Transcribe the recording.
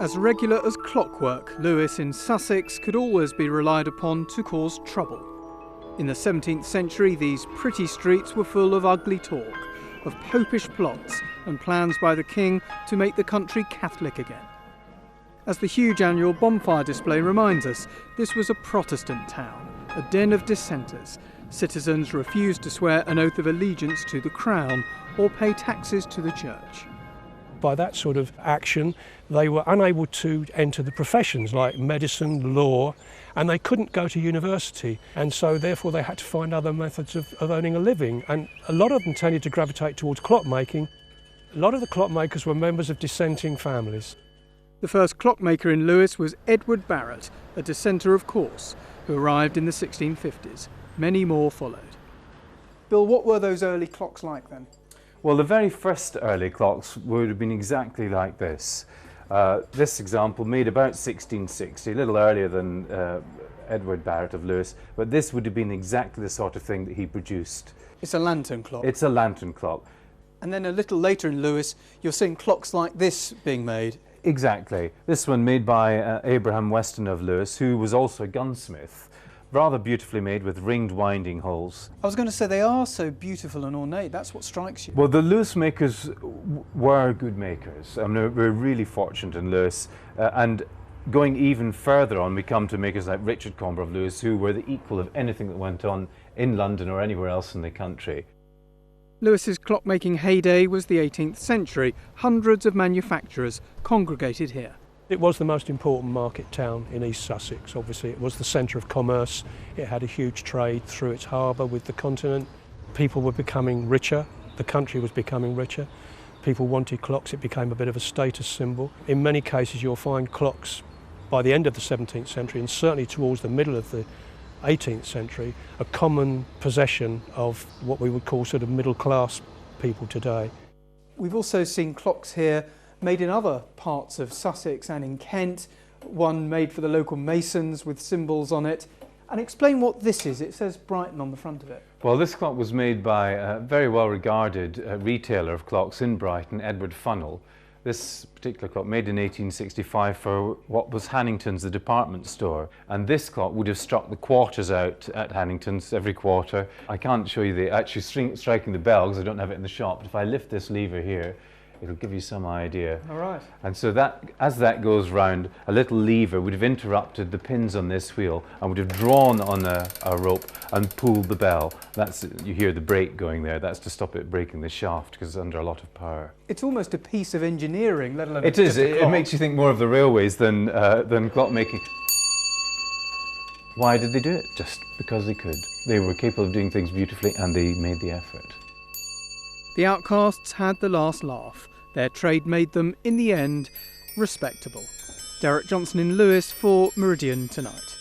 As regular as clockwork, Lewes in Sussex could always be relied upon to cause trouble. In the 17th century, these pretty streets were full of ugly talk, of popish plots and plans by the king to make the country Catholic again. As the huge annual bonfire display reminds us, this was a Protestant town, a den of dissenters. Citizens refused to swear an oath of allegiance to the crown or pay taxes to the church. By that sort of action, they were unable to enter the professions like medicine, law, and they couldn't go to university. And so therefore they had to find other methods of earning a living. And a lot of them tended to gravitate towards clockmaking. A lot of the clockmakers were members of dissenting families. The first clockmaker in Lewes was Edward Barrett, a dissenter of course, who arrived in the 1650s. Many more followed. Bill, what were those early clocks like then? Well, the very first early clocks would have been exactly like this. This example made about 1660, a little earlier than Edward Barrett of Lewes, but this would have been exactly the sort of thing that he produced. It's a lantern clock. It's a lantern clock. And then a little later in Lewes, you're seeing clocks like this being made. Exactly. This one made by Abraham Weston of Lewes, who was also a gunsmith. Rather beautifully made with ringed winding holes. I was going to say, they are so beautiful and ornate. That's what strikes you. Well, the Lewes makers were good makers. I mean, we're really fortunate in Lewes. And going even further on, we come to makers like Richard Comber of Lewes, who were the equal of anything that went on in London or anywhere else in the country. Lewes's clockmaking heyday was the 18th century. Hundreds of manufacturers congregated here. It was the most important market town in East Sussex, obviously. It was the centre of commerce. It had a huge trade through its harbour with the continent. People were becoming richer. The country was becoming richer. People wanted clocks. It became a bit of a status symbol. In many cases, you'll find clocks by the end of the 17th century, and certainly towards the middle of the 18th century, a common possession of what we would call sort of middle-class people today. We've also seen clocks here made in other parts of Sussex and in Kent, one made for the local masons with symbols on it. And explain what this is. It says Brighton on the front of it. Well, this clock was made by a very well-regarded retailer of clocks in Brighton, Edward Funnell. This particular clock made in 1865 for what was Hannington's, the department store. And this clock would have struck the quarters out at Hannington's every quarter. I can't show you the actually striking the bell because I don't have it in the shop, but if I lift this lever here, it'll give you some idea. All right. And so that, as that goes round, a little lever would have interrupted the pins on this wheel and would have drawn on a rope and pulled the bell. That's, you hear the brake going there. That's to stop it breaking the shaft because it's under a lot of power. It's almost a piece of engineering, let alone it is. Just a clock. It makes you think more of the railways than clockmaking. Why did they do it? Just because they could. They were capable of doing things beautifully and they made the effort. The outcasts had the last laugh. Their trade made them, in the end, respectable. Derek Johnson in Lewes for Meridian Tonight.